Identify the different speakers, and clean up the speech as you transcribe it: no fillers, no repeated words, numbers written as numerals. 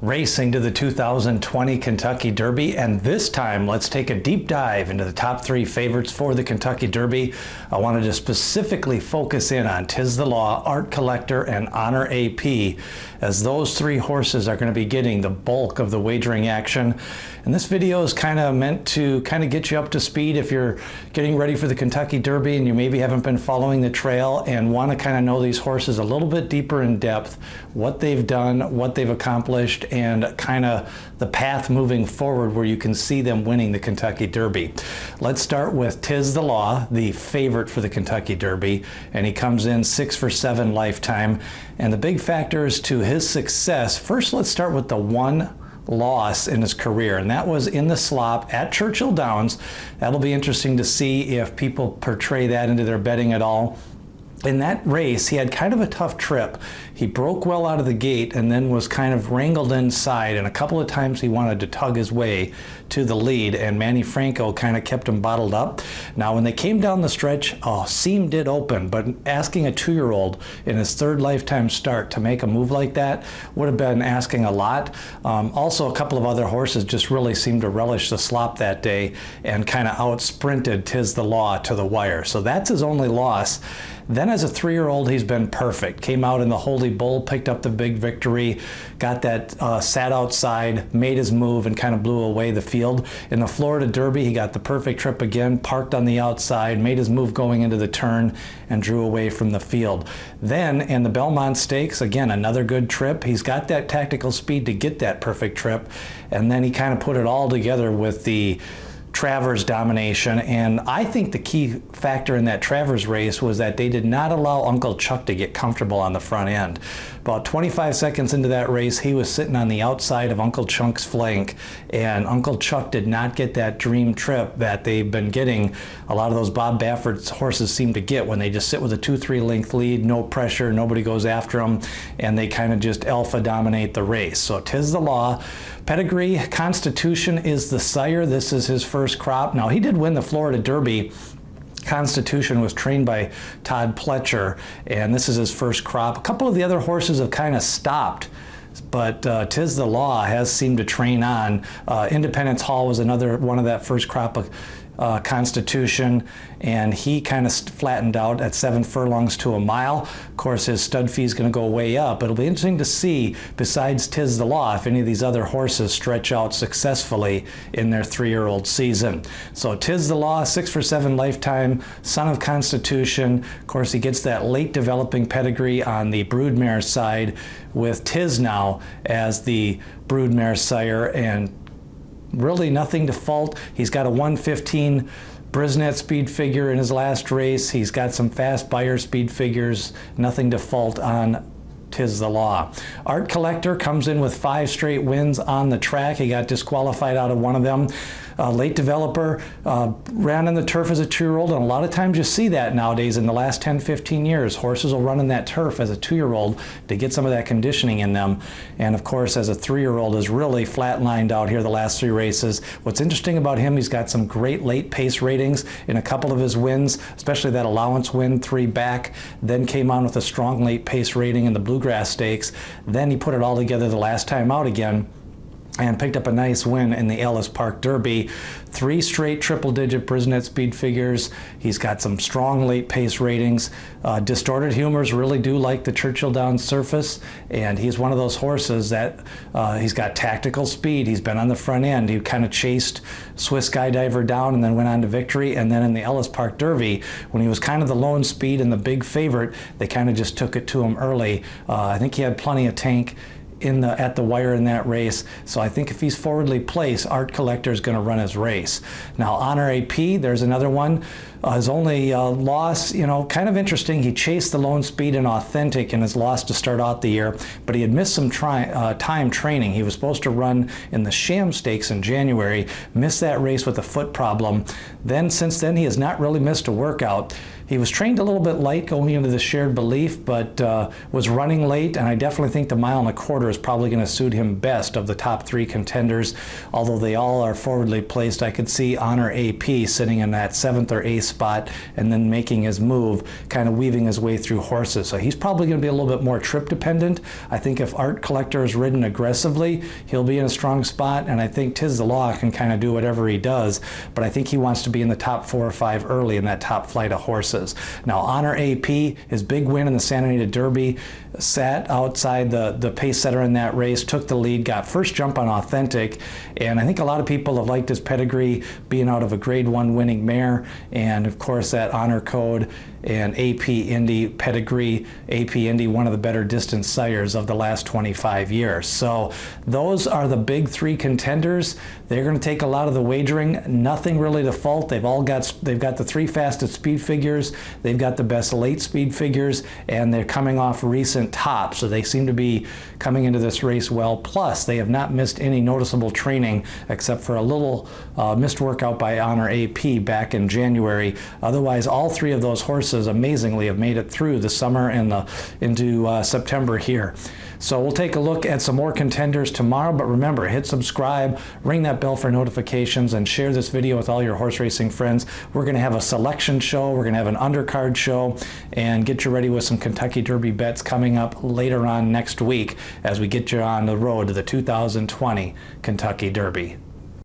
Speaker 1: Racing to the 2020 Kentucky Derby, and this time let's take a deep dive into the top three favorites for the Kentucky Derby. I wanted to specifically focus in on Tiz the Law, Art Collector, and Honor AP, as those three horses are going to be getting the bulk of the wagering action. And this video is kind of meant to get you up to speed if you're getting ready for the Kentucky Derby and you maybe haven't been following the trail and want to kind of know these horses a little bit deeper in depth, what they've done, what they've accomplished, and kind of the path moving forward where you can see them winning the Kentucky Derby. Let's start with Tiz the Law, the favorite for the Kentucky Derby, and he comes in 6 for 7 lifetime. And the big factors to his success, first let's start with the one loss in his career, and that was in the slop at Churchill Downs. That'll be interesting to see if people portray that into their betting at all. In that race, he had kind of a tough trip. He broke well out of the gate and then was kind of wrangled inside, and a couple of times he wanted to tug his way to the lead, and Manny Franco kind of kept him bottled up. Now, when they came down the stretch, seam did open, but asking a 2-year-old in his third lifetime start to make a move like that would have been asking a lot. Also, a couple of other horses just really seemed to relish the slop that day and kind of out-sprinted Tiz the Law to the wire. So that's his only loss. Then as a 3-year-old, he's been perfect. Came out in the Holy Bull, picked up the big victory, got that, sat outside, made his move, and kind of blew away the field. In the Florida Derby, he got the perfect trip again, parked on the outside, made his move going into the turn, and drew away from the field. Then in the Belmont Stakes, again, another good trip. He's got that tactical speed to get that perfect trip, and then he kind of put it all together with the Travers domination. And I think the key factor in that Travers race was that they did not allow Uncle Chuck to get comfortable on the front end. About 25 seconds into that race, he was sitting on the outside of Uncle Chuck's flank, and Uncle Chuck did not get that dream trip that they've been getting. A lot of those Bob Baffert's horses seem to get when they just sit with a 2-3 length lead, no pressure, nobody goes after them, and they kind of just alpha dominate the race. So Tiz the Law. Pedigree, Constitution is the sire. This is his first crop. Now, he did win the Florida Derby. Constitution was trained by Todd Pletcher, and this is his first crop. A couple of the other horses have kind of stopped, but Tiz the Law has seemed to train on. Independence Hall was another one of that first crop of Constitution, and he kind of flattened out at 7 furlongs to a mile. Of course, his stud fee is going to go way up. It'll be interesting to see, besides Tiz the Law, if any of these other horses stretch out successfully in their 3-year-old season. So Tiz the Law, 6 for 7 lifetime, son of Constitution. Of course, he gets that late developing pedigree on the broodmare side, with Tiz now as the broodmare sire, and really nothing to fault. He's got a 1:15 Brisnet speed figure in his last race. He's got some fast Beyer speed figures. Nothing to fault on Tiz the Law. Art Collector comes in with 5 straight wins on the track. He got disqualified out of one of them. Late developer, ran on the turf as a 2-year-old, and a lot of times you see that nowadays in the last 10-15 years. Horses will run in that turf as a 2-year-old to get some of that conditioning in them. And of course, as a 3-year-old, is really flatlined out here the last 3 races. What's interesting about him, he's got some great late pace ratings in a couple of his wins, especially that allowance win 3 back, then came on with a strong late pace rating in the Bluegrass Stakes. Then he put it all together the last time out again and picked up a nice win in the Ellis Park Derby. 3 straight triple-digit Brisnet speed figures. He's got some strong late pace ratings. Distorted Humors really do like the Churchill Downs surface, and he's one of those horses that he's got tactical speed. He's been on the front end. He kind of chased Swiss Skydiver down and then went on to victory. And then in the Ellis Park Derby, when he was kind of the lone speed and the big favorite, they kind of just took it to him early. I think he had plenty of tank at the wire in that race. So I think if he's forwardly placed, Art Collector is going to run his race. Now, Honor AP, there's another one. His only loss, kind of interesting. He chased the lone speed and Authentic in his loss to start out the year, but he had missed some time training. He was supposed to run in the Sham Stakes in January, missed that race with a foot problem. Then, since then, he has not really missed a workout. He was trained a little bit light going into the Shared Belief, but was running late, and I definitely think the 1.25 miles is probably going to suit him best of the top 3 contenders. Although they all are forwardly placed, I could see Honor AP sitting in that 7th or 8th spot and then making his move, kind of weaving his way through horses. So he's probably going to be a little bit more trip dependent. I think if Art Collector is ridden aggressively, he'll be in a strong spot, and I think Tiz the Law can kind of do whatever he does, but I think he wants to be in the top 4 or 5 early in that top flight of horses. Now, Honor AP, his big win in the Santa Anita Derby, sat outside the pace setter in that race, took the lead, got first jump on Authentic, and I think a lot of people have liked his pedigree being out of a Grade 1 winning mare, and of course that Honor Code and AP Indy pedigree. AP Indy, one of the better distance sires of the last 25 years. So those are the big 3 contenders. They're going to take a lot of the wagering. Nothing really to fault. They've got the 3 fastest speed figures. They've got the best late speed figures, and they're coming off recent tops. So they seem to be coming into this race well. Plus, they have not missed any noticeable training except for a little missed workout by Honor AP back in January. Otherwise, all 3 of those horses amazingly have made it through the summer and into September here. So we'll take a look at some more contenders tomorrow, but remember, hit subscribe, ring that bell for notifications, and share this video with all your horse racing friends. We're going to have a selection show, we're going to have an undercard show, and get you ready with some Kentucky Derby bets coming up later on next week as we get you on the road to the 2020 Kentucky Derby.